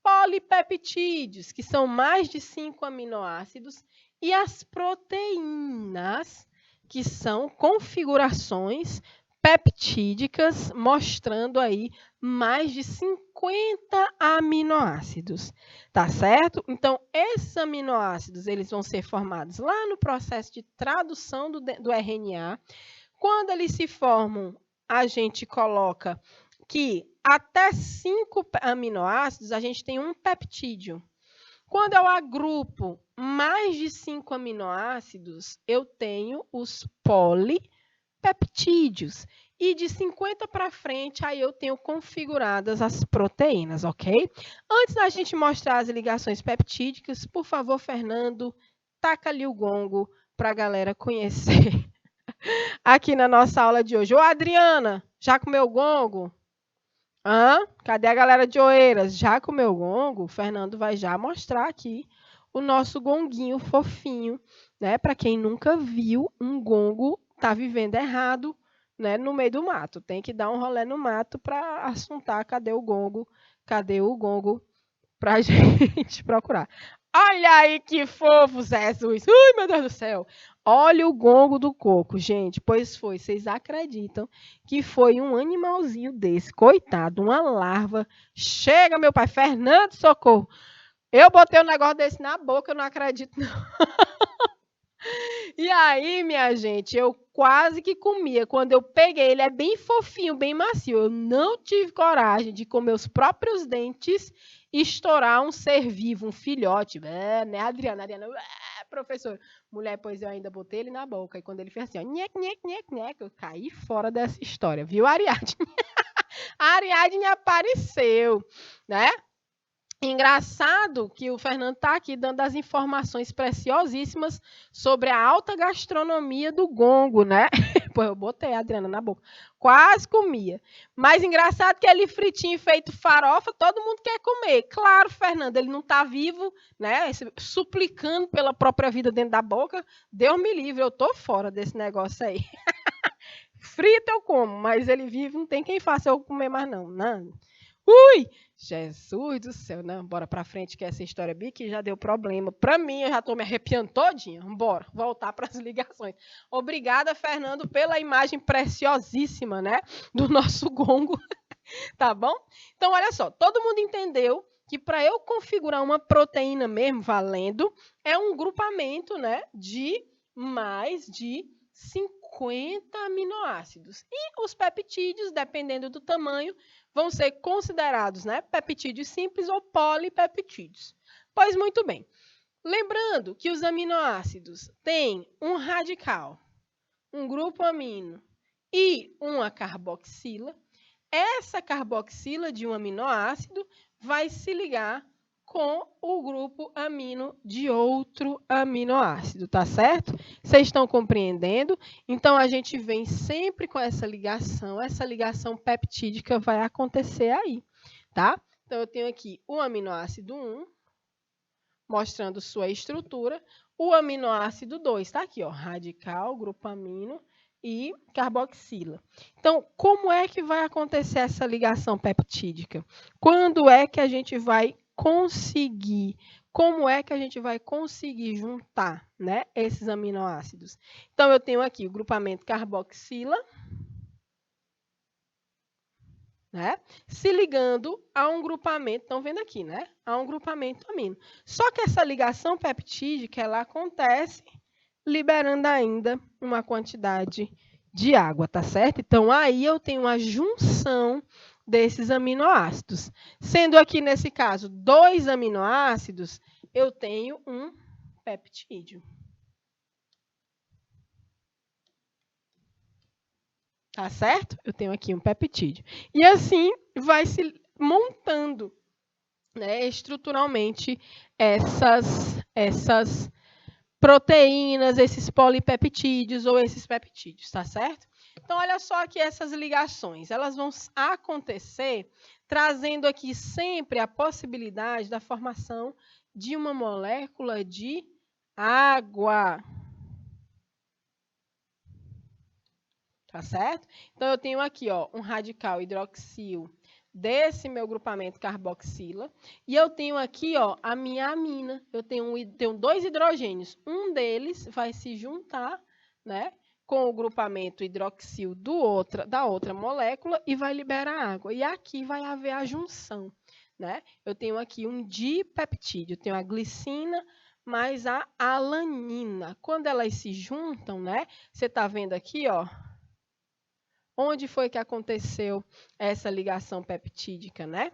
Polipeptídeos, que são mais de 5 aminoácidos, e as proteínas, que são configurações peptídicas, mostrando aí mais de 50 aminoácidos, tá certo? Então, esses aminoácidos, eles vão ser formados lá no processo de tradução do RNA. Quando eles se formam, a gente coloca que até 5 aminoácidos, a gente tem um peptídeo. Quando eu agrupo mais de 5 aminoácidos, eu tenho os polipeptídeos. E de 50 para frente, aí eu tenho configuradas as proteínas, ok? Antes da gente mostrar as ligações peptídicas, por favor, Fernando, taca ali o gongo para a galera conhecer aqui na nossa aula de hoje. Ô, Adriana, já comeu gongo? Cadê a galera de Oeiras? Já comeu gongo? O Fernando vai já mostrar aqui o nosso gonguinho fofinho, né? Para quem nunca viu, um gongo tá vivendo errado, né? No meio do mato. Tem que dar um rolê no mato para assuntar cadê o gongo? Cadê o gongo? Para a gente procurar. Olha aí que fofo, Jesus! Ui, meu Deus do céu! Olha o gongo do coco, gente. Pois foi, vocês acreditam que foi um animalzinho desse, coitado, uma larva. Chega, meu pai, Fernando, socorro. Eu botei um negócio desse na boca, eu não acredito, não. E aí, minha gente, eu quase que comia. Quando eu peguei, ele é bem fofinho, bem macio. Eu não tive coragem de, com meus próprios dentes, estourar um ser vivo, um filhote. Né, Adriana? Adriana, professor. Mulher, pois eu ainda botei ele na boca. E quando ele fez assim, ó, nhec, nhec, nhec, nhec, eu caí fora dessa história, viu, Ariadne? A Ariadne apareceu, né? Engraçado que o Fernando está aqui dando as informações preciosíssimas sobre a alta gastronomia do gongo, né? Pô, eu botei a Adriana na boca. Quase comia. Mas engraçado que ele fritinho feito farofa, todo mundo quer comer. Claro, Fernando, ele não está vivo, né? Suplicando pela própria vida dentro da boca. Deus me livre, eu tô fora desse negócio aí. Frito eu como, mas ele vive, não tem quem faça eu comer mais não. Não. Ui! Jesus do céu, não, bora pra frente que essa história que já deu problema. Pra mim, eu já tô me arrepiando todinha. Bora, voltar para as ligações. Obrigada, Fernando, pela imagem preciosíssima, né, do nosso gongo, tá bom? Então, olha só, todo mundo entendeu que para eu configurar uma proteína mesmo valendo, é um grupamento, né, de mais de 50 aminoácidos. E os peptídeos, dependendo do tamanho, vão ser considerados, né, peptídeos simples ou polipeptídeos. Pois muito bem. Lembrando que os aminoácidos têm um radical, um grupo amino e uma carboxila. Essa carboxila de um aminoácido vai se ligar com o grupo amino de outro aminoácido, tá certo? Vocês estão compreendendo? Então, a gente vem sempre com essa ligação peptídica vai acontecer aí, tá? Então, eu tenho aqui o aminoácido 1, mostrando sua estrutura, o aminoácido 2, tá aqui, ó, radical, grupo amino e carboxila. Então, como é que vai acontecer essa ligação peptídica? Quando é que a gente vai conseguir? Como é que a gente vai conseguir juntar, né, esses aminoácidos? Então, eu tenho aqui o grupamento carboxila, né, se ligando a um grupamento, estão vendo aqui, né? A um grupamento amino. Só que essa ligação peptídica, ela acontece liberando ainda uma quantidade de água, tá certo? Então, aí eu tenho a junção desses aminoácidos. Sendo aqui, nesse caso, 2 aminoácidos, eu tenho um peptídeo. Tá certo? Eu tenho aqui um peptídeo. E assim vai se montando, né, estruturalmente essas proteínas, esses polipeptídeos ou esses peptídeos, tá certo? Então, olha só aqui essas ligações. Elas vão acontecer trazendo aqui sempre a possibilidade da formação de uma molécula de água. Tá certo? Então, eu tenho aqui, ó, um radical hidroxil desse meu grupamento carboxila. E eu tenho aqui, ó, a minha amina. Eu tenho 2 hidrogênios. Um deles vai se juntar, né, com o grupamento hidroxil da outra molécula e vai liberar água. E aqui vai haver a junção, né? Eu tenho aqui um dipeptídeo. Eu tenho a glicina mais a alanina. Quando elas se juntam, né? Você está vendo aqui, ó, onde foi que aconteceu essa ligação peptídica, né?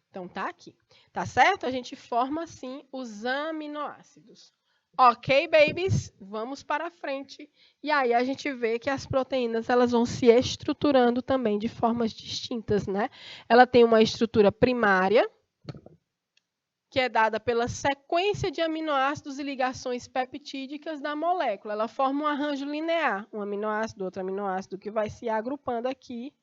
Então, tá aqui. Tá certo? A gente forma, assim, os aminoácidos. Ok, babies? Vamos para frente. E aí, a gente vê que as proteínas elas vão se estruturando também de formas distintas, né? Ela tem uma estrutura primária, que é dada pela sequência de aminoácidos e ligações peptídicas da molécula. Ela forma um arranjo linear, um aminoácido, outro aminoácido, que vai se agrupando aqui,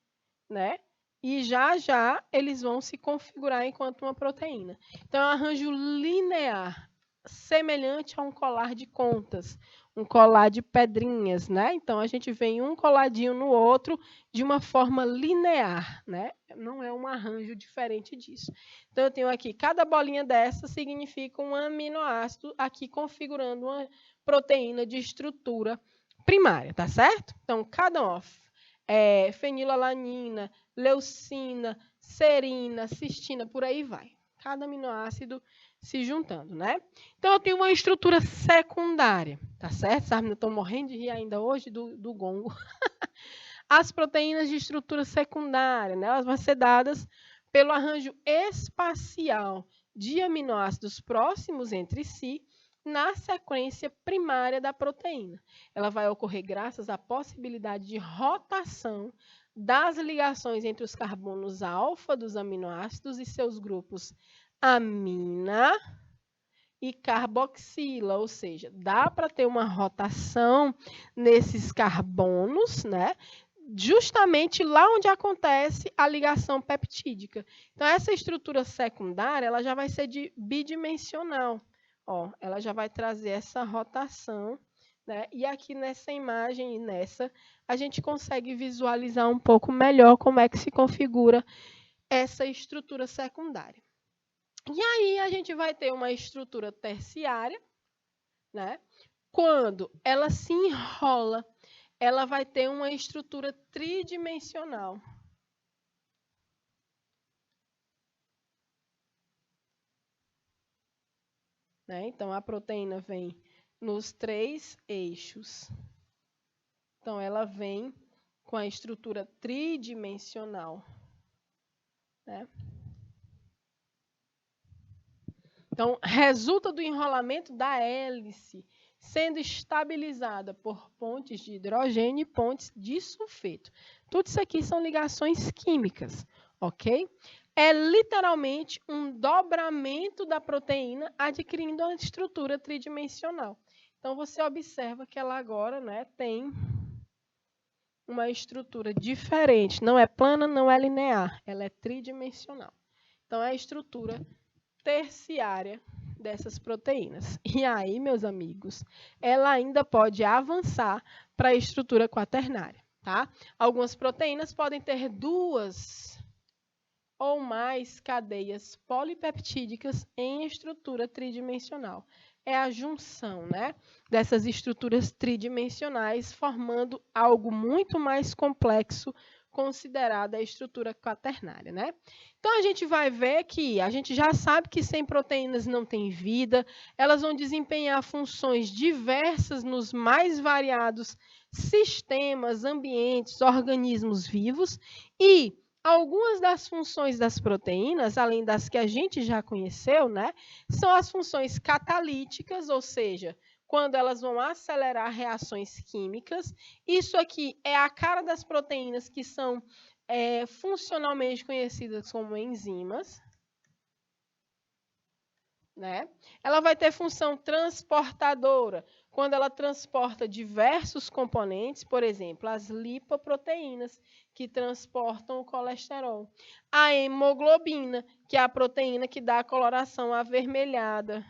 né? E já eles vão se configurar enquanto uma proteína. Então, é um arranjo linear, semelhante a um colar de contas, um colar de pedrinhas, né? Então, a gente vem um coladinho no outro de uma forma linear, né? Não é um arranjo diferente disso. Então, eu tenho aqui, cada bolinha dessa significa um aminoácido aqui configurando uma proteína de estrutura primária, tá certo? Então, cada fenilalanina, leucina, serina, cistina, por aí vai. Cada aminoácido se juntando, né? Então, eu tenho uma estrutura secundária, tá certo? As meninas estão morrendo de rir ainda hoje do gongo. As proteínas de estrutura secundária, né? Elas vão ser dadas pelo arranjo espacial de aminoácidos próximos entre si na sequência primária da proteína. Ela vai ocorrer graças à possibilidade de rotação das ligações entre os carbonos alfa dos aminoácidos e seus grupos amina e carboxila, ou seja, dá para ter uma rotação nesses carbonos, né? Justamente lá onde acontece a ligação peptídica. Então, essa estrutura secundária ela já vai ser bidimensional. Ó, ela já vai trazer essa rotação, né? E aqui nessa imagem e nessa, a gente consegue visualizar um pouco melhor como é que se configura essa estrutura secundária. E aí a gente vai ter uma estrutura terciária, né? Quando ela se enrola, ela vai ter uma estrutura tridimensional. Né? Então, a proteína vem nos 3 eixos. Então, ela vem com a estrutura tridimensional. Né? Então, resulta do enrolamento da hélice, sendo estabilizada por pontes de hidrogênio e pontes de sulfeto. Tudo isso aqui são ligações químicas, ok? É literalmente um dobramento da proteína adquirindo uma estrutura tridimensional. Então, você observa que ela agora, né, tem uma estrutura diferente. Não é plana, não é linear, ela é tridimensional. Então, é a estrutura terciária dessas proteínas. E aí, meus amigos, ela ainda pode avançar para a estrutura quaternária, tá? Algumas proteínas podem ter 2 ou mais cadeias polipeptídicas em estrutura tridimensional. É a junção, né, dessas estruturas tridimensionais formando algo muito mais complexo, considerada a estrutura quaternária, né? Então, a gente vai ver que a gente já sabe que sem proteínas não tem vida, elas vão desempenhar funções diversas nos mais variados sistemas, ambientes, organismos vivos e algumas das funções das proteínas, além das que a gente já conheceu, né, são as funções catalíticas, ou seja, quando elas vão acelerar reações químicas. Isso aqui é a cara das proteínas que são funcionalmente conhecidas como enzimas. Né? Ela vai ter função transportadora, quando ela transporta diversos componentes, por exemplo, as lipoproteínas, que transportam o colesterol. A hemoglobina, que é a proteína que dá a coloração avermelhada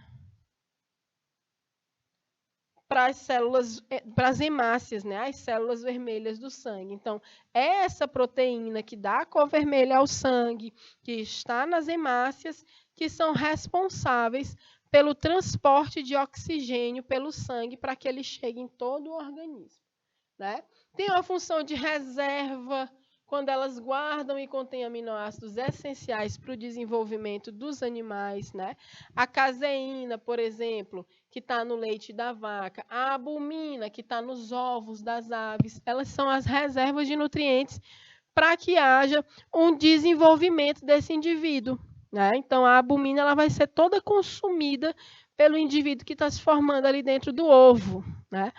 para as células, para as hemácias, né? As células vermelhas do sangue. Então, é essa proteína que dá a cor vermelha ao sangue, que está nas hemácias, que são responsáveis pelo transporte de oxigênio pelo sangue para que ele chegue em todo o organismo. Né? Tem uma função de reserva, quando elas guardam e contêm aminoácidos essenciais para o desenvolvimento dos animais. Né? A caseína, por exemplo, que está no leite da vaca, a albumina, que está nos ovos das aves, elas são as reservas de nutrientes para que haja um desenvolvimento desse indivíduo. Né? Então, a albumina ela vai ser toda consumida pelo indivíduo que está se formando ali dentro do ovo. Né?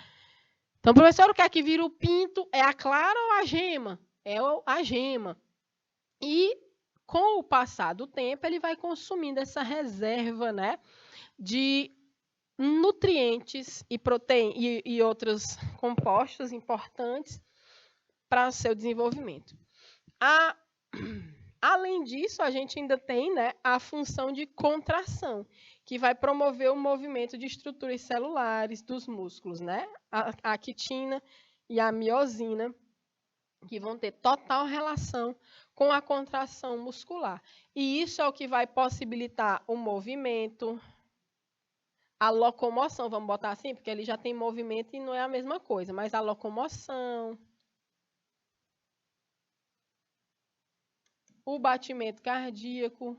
Então, professor, o que é que vira o pinto? É a clara ou a gema? É a gema. E, com o passar do tempo, ele vai consumindo essa reserva, né, de nutrientes e outros compostos importantes para o seu desenvolvimento. Além disso, a gente ainda tem, né, a função de contração, que vai promover o movimento de estruturas celulares dos músculos, né? A quitina e a miosina, que vão ter total relação com a contração muscular. E isso é o que vai possibilitar o movimento, a locomoção, vamos botar assim, porque ele já tem movimento e não é a mesma coisa, mas a locomoção, o batimento cardíaco,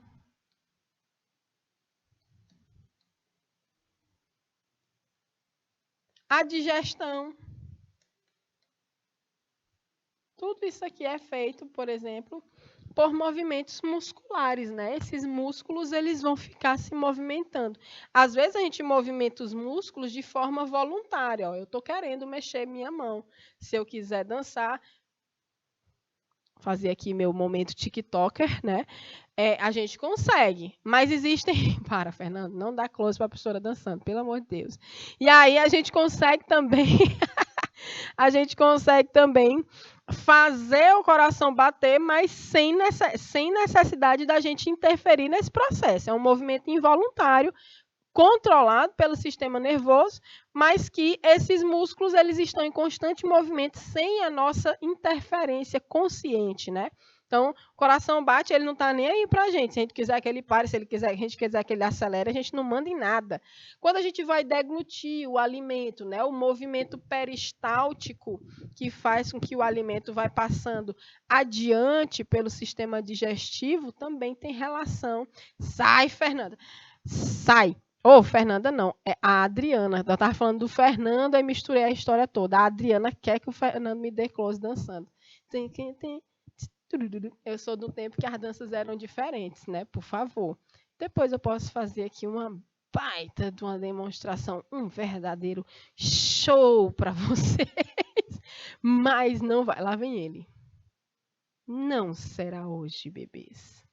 a digestão. Tudo isso aqui é feito, por exemplo, por movimentos musculares, né? Esses músculos, eles vão ficar se movimentando. Às vezes, a gente movimenta os músculos de forma voluntária. Ó, eu estou querendo mexer minha mão. Se eu quiser dançar, fazer aqui meu momento TikToker, né? A gente consegue, mas existem... Para, Fernando, não dá close para a professora dançando, pelo amor de Deus. E aí, a gente consegue também... a gente consegue também fazer o coração bater, mas sem necessidade da gente interferir nesse processo. É um movimento involuntário, controlado pelo sistema nervoso, mas que esses músculos eles estão em constante movimento sem a nossa interferência consciente, né? Então, o coração bate, ele não está nem aí para a gente. Se a gente quiser que ele pare, se a gente quiser que ele acelere, a gente não manda em nada. Quando a gente vai deglutir o alimento, né, o movimento peristáltico que faz com que o alimento vai passando adiante pelo sistema digestivo, também tem relação. Sai, Fernanda. Sai. Ô, Fernanda não, é a Adriana. Eu estava falando do Fernando e misturei a história toda. A Adriana quer que o Fernando me dê close dançando. Eu sou do tempo que as danças eram diferentes, né? Por favor. Depois eu posso fazer aqui uma baita de uma demonstração, um verdadeiro show para vocês. Mas não vai. Lá vem ele. Não será hoje, bebês.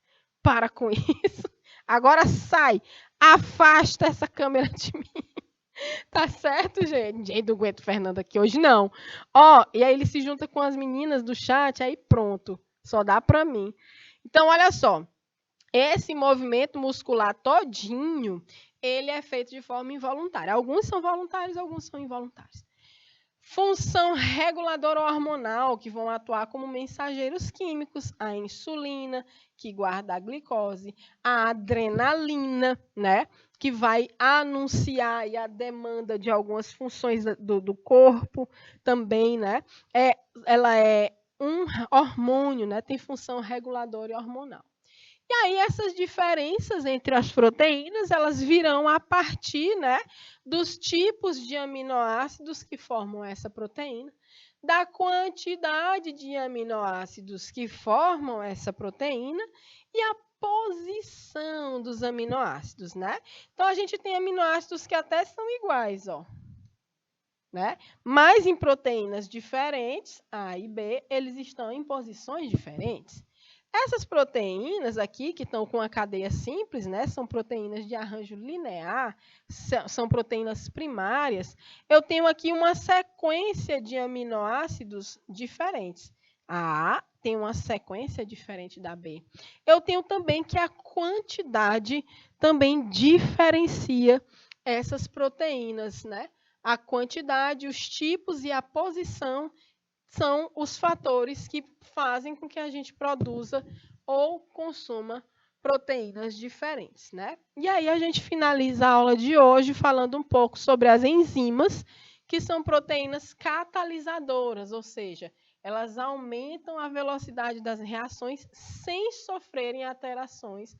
Para com isso. Agora sai. Afasta essa câmera de mim. Tá certo, gente? Gente, não aguento Fernanda aqui hoje, não. Ó, e aí ele se junta com as meninas do chat, aí pronto. Só dá para mim. Então, olha só. Esse movimento muscular todinho, ele é feito de forma involuntária. Alguns são voluntários, alguns são involuntários. Função reguladora hormonal, que vão atuar como mensageiros químicos, a insulina, que guarda a glicose, a adrenalina, né, que vai anunciar a demanda de algumas funções do corpo também, né? Ela é um hormônio, né, tem função reguladora e hormonal. E aí essas diferenças entre as proteínas, elas virão a partir, né, dos tipos de aminoácidos que formam essa proteína, da quantidade de aminoácidos que formam essa proteína e a posição dos aminoácidos, né? Então a gente tem aminoácidos que até são iguais, ó. Né? Mas em proteínas diferentes, A e B, eles estão em posições diferentes. Essas proteínas aqui, que estão com a cadeia simples, né, são proteínas de arranjo linear, são proteínas primárias. Eu tenho aqui uma sequência de aminoácidos diferentes. A A tem uma sequência diferente da B. Eu tenho também que a quantidade também diferencia essas proteínas, né? A quantidade, os tipos e a posição são os fatores que fazem com que a gente produza ou consuma proteínas diferentes, né? E aí a gente finaliza a aula de hoje falando um pouco sobre as enzimas, que são proteínas catalisadoras, ou seja, elas aumentam a velocidade das reações sem sofrerem alterações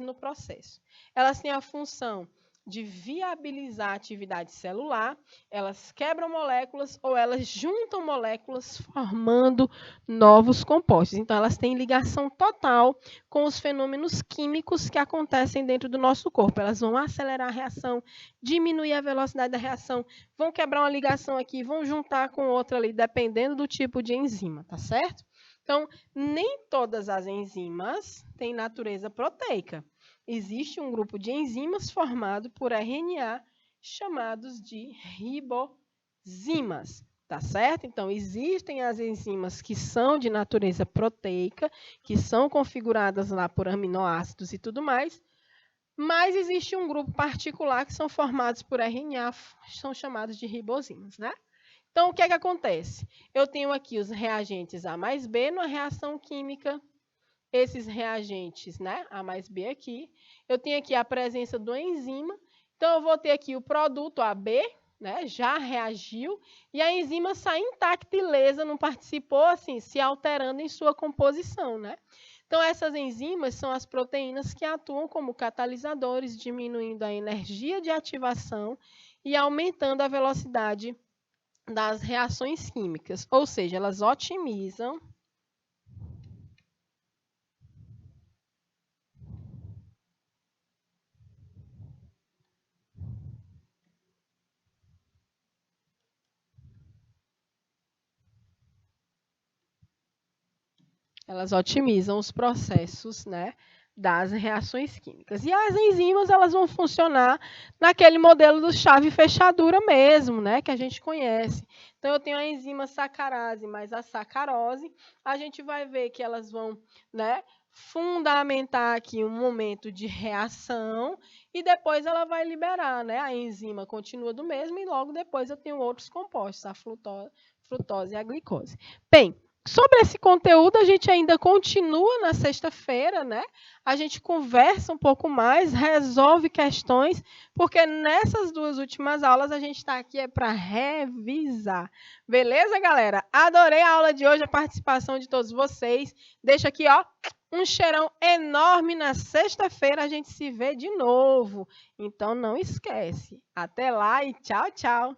no processo. Elas têm a função de viabilizar a atividade celular, elas quebram moléculas ou elas juntam moléculas formando novos compostos. Então, elas têm ligação total com os fenômenos químicos que acontecem dentro do nosso corpo. Elas vão acelerar a reação, diminuir a velocidade da reação, vão quebrar uma ligação aqui, vão juntar com outra ali, dependendo do tipo de enzima, tá certo? Então, nem todas as enzimas têm natureza proteica. Existe um grupo de enzimas formado por RNA chamados de ribozimas, tá certo? Então, existem as enzimas que são de natureza proteica, que são configuradas lá por aminoácidos e tudo mais, mas existe um grupo particular que são formados por RNA, são chamados de ribozimas, né? Então, o que é que acontece? Eu tenho aqui os reagentes A mais B numa reação química, esses reagentes, né? A mais B aqui. Eu tenho aqui a presença do enzima. Então, eu vou ter aqui o produto AB, né? Já reagiu. E a enzima sai intacta e lesa, não participou, assim, se alterando em sua composição, né? Então, essas enzimas são as proteínas que atuam como catalisadores, diminuindo a energia de ativação e aumentando a velocidade das reações químicas. Ou seja, elas otimizam os processos, né, das reações químicas. E as enzimas, elas vão funcionar naquele modelo do chave fechadura mesmo, né, que a gente conhece. Então, eu tenho a enzima sacarase mais a sacarose, a gente vai ver que elas vão, né, fundamentar aqui um momento de reação e depois ela vai liberar, né, a enzima continua do mesmo e logo depois eu tenho outros compostos, a frutose e a glicose. Bem, Sobre esse conteúdo, a gente ainda continua na sexta-feira, né? A gente conversa um pouco mais, resolve questões, porque nessas 2 últimas aulas a gente está aqui para revisar. Beleza, galera? Adorei a aula de hoje, a participação de todos vocês. Deixa aqui, ó, um cheirão enorme. Na sexta-feira a gente se vê de novo. Então não esquece. Até lá e tchau, tchau.